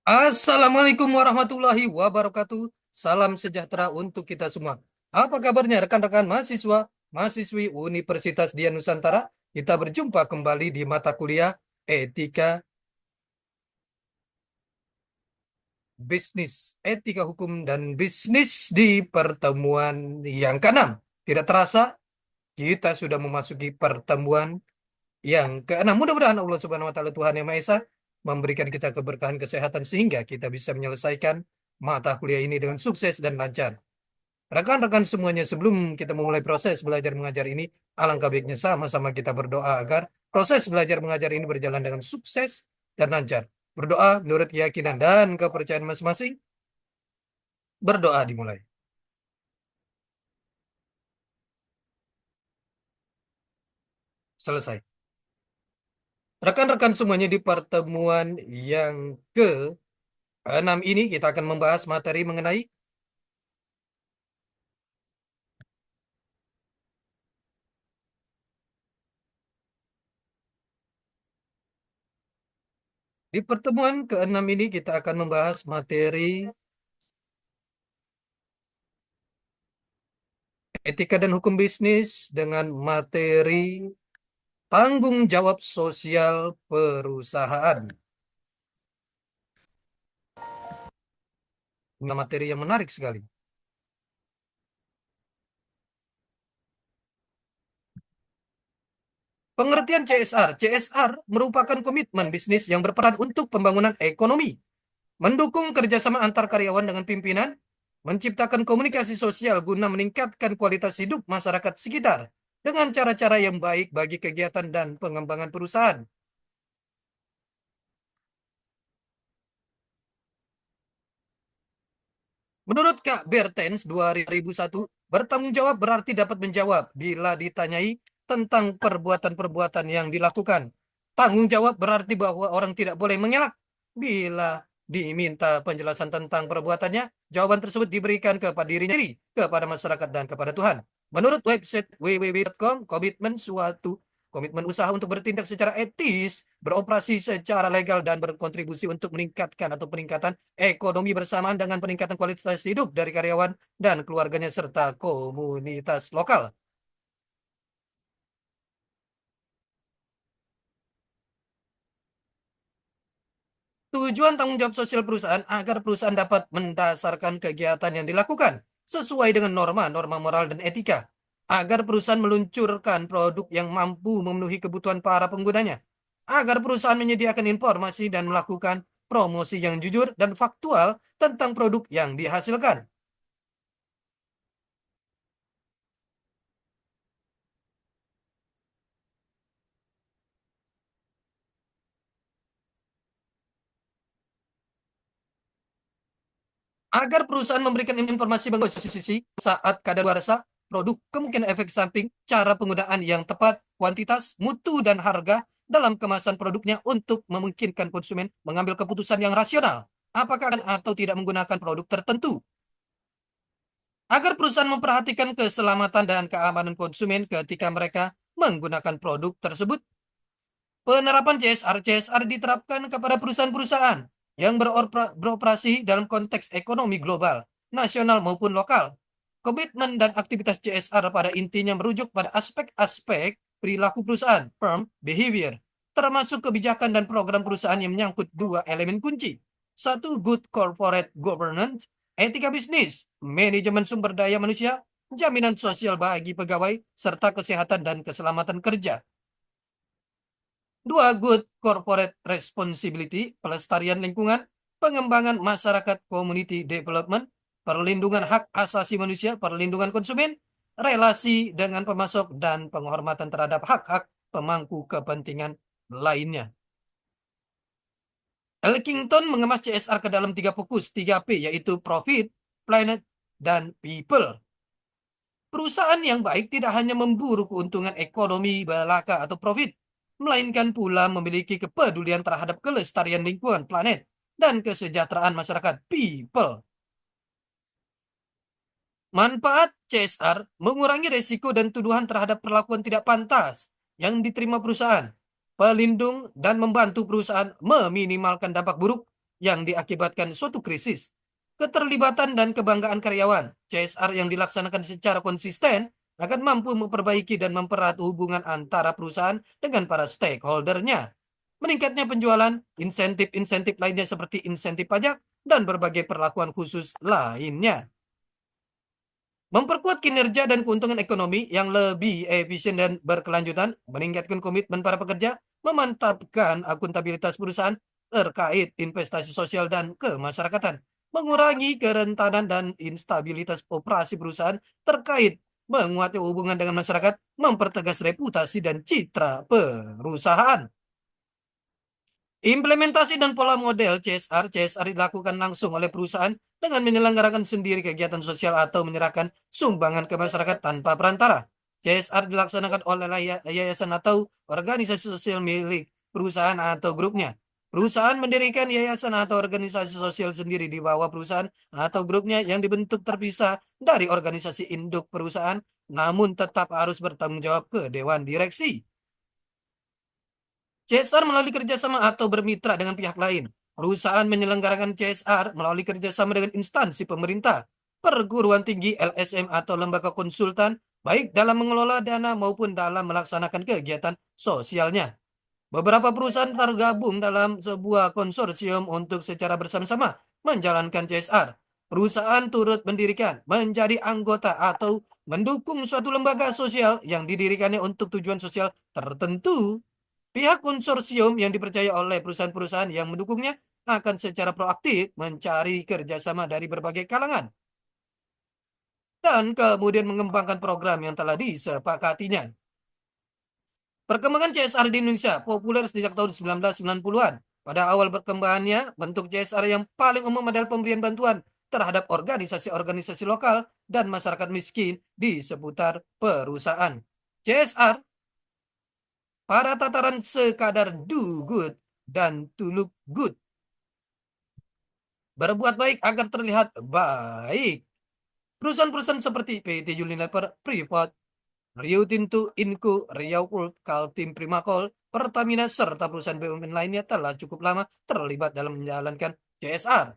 Assalamualaikum warahmatullahi wabarakatuh. Salam sejahtera untuk kita semua. Apa kabarnya rekan-rekan mahasiswa, mahasiswi Universitas Dian Nusantara? Kita berjumpa kembali di mata kuliah Etika Bisnis, Etika Hukum dan Bisnis di pertemuan yang keenam. Tidak terasa, kita sudah memasuki pertemuan yang keenam. Mudah-mudahan Allah Subhanahu wa taala Tuhan Yang Maha Esa memberikan kita keberkahan kesehatan sehingga kita bisa menyelesaikan mata kuliah ini dengan sukses dan lancar. Rekan-rekan semuanya, sebelum kita memulai proses belajar mengajar ini, alangkah baiknya sama-sama kita berdoa agar proses belajar mengajar ini berjalan dengan sukses dan lancar. Berdoa menurut keyakinan dan kepercayaan masing-masing. Berdoa dimulai. Selesai. Rekan-rekan semuanya, di pertemuan yang ke-6 ini kita akan membahas materi mengenai di pertemuan ke-6 ini kita akan membahas materi etika dan hukum bisnis dengan materi tanggung jawab sosial perusahaan. Nah, materi yang menarik sekali. Pengertian CSR. CSR merupakan komitmen bisnis yang berperan untuk pembangunan ekonomi, mendukung kerjasama antar karyawan dengan pimpinan, menciptakan komunikasi sosial guna meningkatkan kualitas hidup masyarakat sekitar dengan cara-cara yang baik bagi kegiatan dan pengembangan perusahaan. Menurut Kak Bertens 2001, bertanggung jawab berarti dapat menjawab bila ditanyai tentang perbuatan-perbuatan yang dilakukan. Tanggung jawab berarti bahwa orang tidak boleh mengelak. Bila diminta penjelasan tentang perbuatannya, jawaban tersebut diberikan kepada dirinya sendiri, kepada masyarakat, dan kepada Tuhan. Menurut website www.com, komitmen usaha untuk bertindak secara etis, beroperasi secara legal, dan berkontribusi untuk meningkatkan atau peningkatan ekonomi bersamaan dengan peningkatan kualitas hidup dari karyawan dan keluarganya serta komunitas lokal. Tujuan tanggung jawab sosial perusahaan agar perusahaan dapat mendasarkan kegiatan yang dilakukan sesuai dengan norma-norma moral dan etika, agar perusahaan meluncurkan produk yang mampu memenuhi kebutuhan para penggunanya, agar perusahaan menyediakan informasi dan melakukan promosi yang jujur dan faktual tentang produk yang dihasilkan, agar perusahaan memberikan informasi sisi saat kadaluarsa produk, kemungkinan efek samping, cara penggunaan yang tepat, kuantitas, mutu, dan harga dalam kemasan produknya untuk memungkinkan konsumen mengambil keputusan yang rasional, apakah akan atau tidak menggunakan produk tertentu. Agar perusahaan memperhatikan keselamatan dan keamanan konsumen ketika mereka menggunakan produk tersebut. Penerapan CSR. CSR diterapkan kepada perusahaan-perusahaan yang beroperasi dalam konteks ekonomi global, nasional maupun lokal. Komitmen dan aktivitas CSR pada intinya merujuk pada aspek-aspek perilaku perusahaan, firm behavior, termasuk kebijakan dan program perusahaan yang menyangkut dua elemen kunci. Satu, good corporate governance, etika bisnis, manajemen sumber daya manusia, jaminan sosial bagi pegawai, serta kesehatan dan keselamatan kerja. Dua, good corporate responsibility, pelestarian lingkungan, pengembangan masyarakat, community development, perlindungan hak asasi manusia, perlindungan konsumen, relasi dengan pemasok, dan penghormatan terhadap hak-hak pemangku kepentingan lainnya. Elkington mengemas CSR ke dalam tiga fokus, 3P, yaitu profit, planet, dan people. Perusahaan yang baik tidak hanya memburu keuntungan ekonomi belaka atau profit, melainkan pula memiliki kepedulian terhadap kelestarian lingkungan planet dan kesejahteraan masyarakat people. Manfaat CSR mengurangi resiko dan tuduhan terhadap perlakuan tidak pantas yang diterima perusahaan, pelindung dan membantu perusahaan meminimalkan dampak buruk yang diakibatkan suatu krisis. Keterlibatan dan kebanggaan karyawan, CSR yang dilaksanakan secara konsisten akan mampu memperbaiki dan mempererat hubungan antara perusahaan dengan para stakeholdernya. Meningkatnya penjualan, insentif-insentif lainnya seperti insentif pajak, dan berbagai perlakuan khusus lainnya. Memperkuat kinerja dan keuntungan ekonomi yang lebih efisien dan berkelanjutan, meningkatkan komitmen para pekerja, memantapkan akuntabilitas perusahaan terkait investasi sosial dan kemasyarakatan, mengurangi kerentanan dan instabilitas operasi perusahaan terkait menguatnya hubungan dengan masyarakat, mempertegas reputasi dan citra perusahaan. Implementasi dan pola model CSR dilakukan langsung oleh perusahaan dengan menyelenggarakan sendiri kegiatan sosial atau menyerahkan sumbangan ke masyarakat tanpa perantara. CSR dilaksanakan oleh yayasan atau organisasi sosial milik perusahaan atau grupnya. Perusahaan mendirikan yayasan atau organisasi sosial sendiri di bawah perusahaan atau grupnya yang dibentuk terpisah dari organisasi induk perusahaan, namun tetap harus bertanggung jawab ke dewan direksi. CSR melalui kerjasama atau bermitra dengan pihak lain. Perusahaan menyelenggarakan CSR melalui kerjasama dengan instansi pemerintah, perguruan tinggi, LSM, atau lembaga konsultan, baik dalam mengelola dana maupun dalam melaksanakan kegiatan sosialnya. Beberapa perusahaan tergabung dalam sebuah konsorsium untuk secara bersama-sama menjalankan CSR. Perusahaan turut mendirikan, menjadi anggota, atau mendukung suatu lembaga sosial yang didirikannya untuk tujuan sosial tertentu. Pihak konsorsium yang dipercaya oleh perusahaan-perusahaan yang mendukungnya akan secara proaktif mencari kerjasama dari berbagai kalangan dan kemudian mengembangkan program yang telah disepakatinya. Perkembangan CSR di Indonesia populer sejak tahun 1990-an. Pada awal perkembangannya, bentuk CSR yang paling umum adalah pemberian bantuan terhadap organisasi-organisasi lokal dan masyarakat miskin di seputar perusahaan. CSR pada tataran sekadar do good dan to look good. Berbuat baik agar terlihat baik. Perusahaan-perusahaan seperti PT Unilever, Freeport, Rio Tinto, Inco, Riau Gold, Kaltim Primakol, Pertamina, serta perusahaan BUMN lainnya telah cukup lama terlibat dalam menjalankan CSR.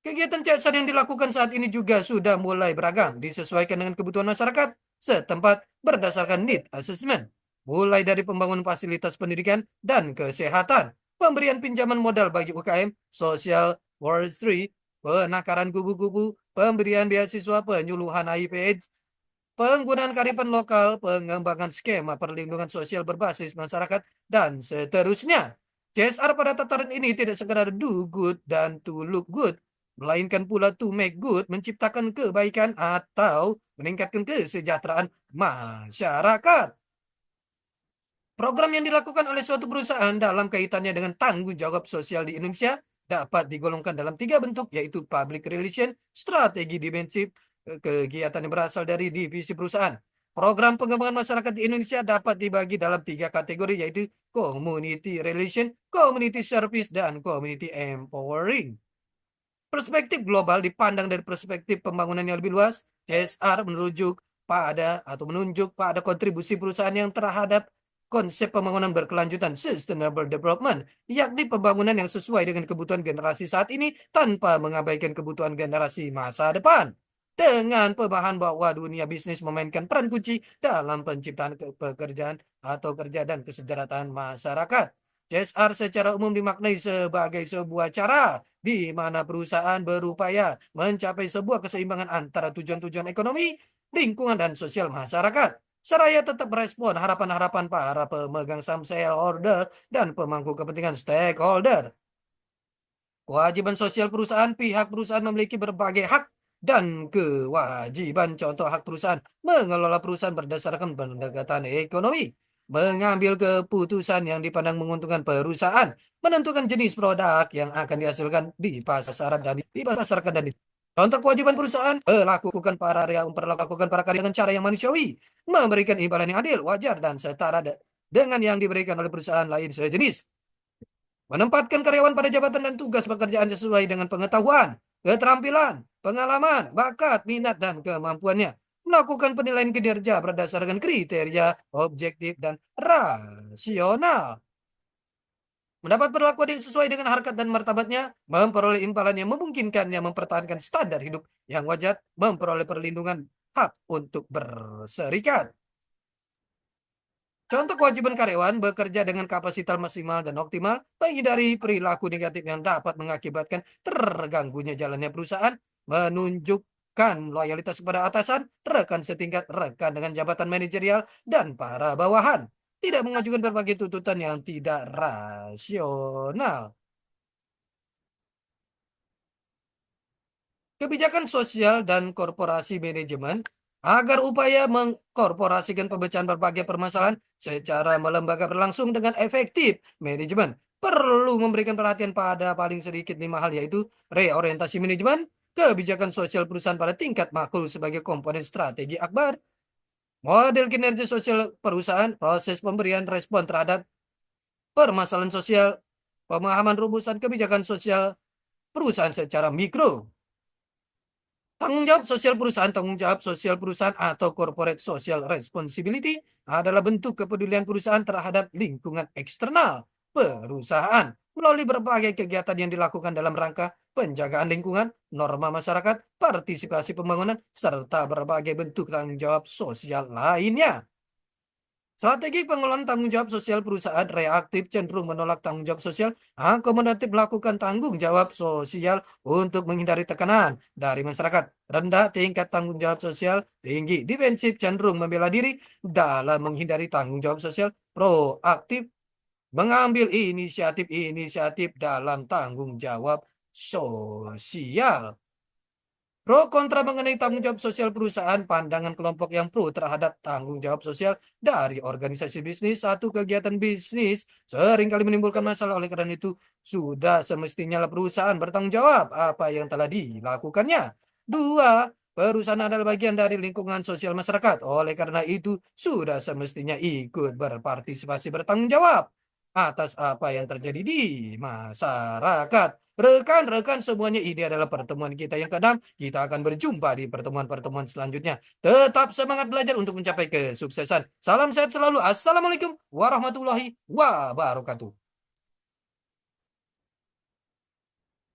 Kegiatan CSR yang dilakukan saat ini juga sudah mulai beragam, disesuaikan dengan kebutuhan masyarakat setempat berdasarkan need assessment, mulai dari pembangunan fasilitas pendidikan dan kesehatan, pemberian pinjaman modal bagi UKM, social forestry, penakaran kubu-kubu, pemberian beasiswa, penyuluhan HIV/AIDS, penggunaan kearifan lokal, pengembangan skema perlindungan sosial berbasis masyarakat, dan seterusnya. CSR pada tataran ini tidak sekedar do good dan to look good, melainkan pula to make good, menciptakan kebaikan atau meningkatkan kesejahteraan masyarakat. Program yang dilakukan oleh suatu perusahaan dalam kaitannya dengan tanggung jawab sosial di Indonesia dapat digolongkan dalam 3 bentuk, yaitu public relation, strategi dimensi, kegiatan yang berasal dari divisi perusahaan. Program pengembangan masyarakat di Indonesia dapat dibagi dalam 3 kategori, yaitu community relation, community service, dan community empowering. Perspektif global dipandang dari perspektif pembangunan yang lebih luas. CSR menunjuk pada kontribusi perusahaan yang terhadap konsep pembangunan berkelanjutan sustainable development, yakni pembangunan yang sesuai dengan kebutuhan generasi saat ini tanpa mengabaikan kebutuhan generasi masa depan. Dengan pemahaman bahwa dunia bisnis memainkan peran kunci dalam penciptaan pekerjaan atau kerja dan kesejahteraan masyarakat. CSR secara umum dimaknai sebagai sebuah cara di mana perusahaan berupaya mencapai sebuah keseimbangan antara tujuan-tujuan ekonomi, lingkungan, dan sosial masyarakat. Seraya tetap merespon harapan-harapan para pemegang saham shareholder dan pemangku kepentingan stakeholder. Kewajiban sosial perusahaan, pihak perusahaan memiliki berbagai hak dan kewajiban. Contoh hak perusahaan, mengelola perusahaan berdasarkan pendekatan ekonomi, mengambil keputusan yang dipandang menguntungkan perusahaan, menentukan jenis produk yang akan dihasilkan di pasaran dan dipasarkan dan contoh kewajiban perusahaan, memperlakukan para karyawan dengan cara yang manusiawi, memberikan imbalan yang adil, wajar, dan setara dengan yang diberikan oleh perusahaan lain sejenis. Menempatkan karyawan pada jabatan dan tugas pekerjaan sesuai dengan pengetahuan, keterampilan, pengalaman, bakat, minat, dan kemampuannya. Melakukan penilaian kinerja berdasarkan kriteria objektif dan rasional. Mendapat perlakuan yang sesuai dengan harkat dan martabatnya, memperoleh imbalan yang memungkinkannya mempertahankan standar hidup yang wajar, memperoleh perlindungan hak untuk berserikat. Contoh kewajiban karyawan bekerja dengan kapasitas maksimal dan optimal, menghindari perilaku negatif yang dapat mengakibatkan terganggunya jalannya perusahaan, menunjukkan loyalitas kepada atasan, rekan setingkat, rekan dengan jabatan manajerial, dan para bawahan. Tidak mengajukan berbagai tuntutan yang tidak rasional. Kebijakan sosial dan korporasi manajemen agar upaya mengkorporasikan pemecahan berbagai permasalahan secara melembaga berlangsung dengan efektif. Manajemen perlu memberikan perhatian pada paling sedikit 5 hal, yaitu reorientasi manajemen, kebijakan sosial perusahaan pada tingkat makro sebagai komponen strategi akbar, model kinerja sosial perusahaan, proses pemberian respon terhadap permasalahan sosial, pemahaman rumusan kebijakan sosial perusahaan secara mikro. Tanggung jawab sosial perusahaan atau corporate social responsibility adalah bentuk kepedulian perusahaan terhadap lingkungan eksternal perusahaan melalui berbagai kegiatan yang dilakukan dalam rangka penjagaan lingkungan, norma masyarakat, partisipasi pembangunan, serta berbagai bentuk tanggung jawab sosial lainnya. Strategi pengelolaan tanggung jawab sosial perusahaan reaktif cenderung menolak tanggung jawab sosial, akomodatif melakukan tanggung jawab sosial untuk menghindari tekanan dari masyarakat. Rendah tingkat tanggung jawab sosial, tinggi defensif cenderung membela diri dalam menghindari tanggung jawab sosial, proaktif mengambil inisiatif-inisiatif dalam tanggung jawab sosial. Pro kontra mengenai tanggung jawab sosial perusahaan, pandangan kelompok yang pro terhadap tanggung jawab sosial dari organisasi bisnis, satu kegiatan bisnis seringkali menimbulkan masalah. Oleh karena itu, sudah semestinya perusahaan bertanggung jawab apa yang telah dilakukannya. Dua, perusahaan adalah bagian dari lingkungan sosial masyarakat. Oleh karena itu, sudah semestinya ikut berpartisipasi bertanggung jawab atas apa yang terjadi di masyarakat. Rekan-rekan semuanya, ini adalah pertemuan kita yang ke-6. Kita akan berjumpa di pertemuan-pertemuan selanjutnya. Tetap semangat belajar untuk mencapai kesuksesan. Salam sehat selalu. Assalamualaikum warahmatullahi wabarakatuh.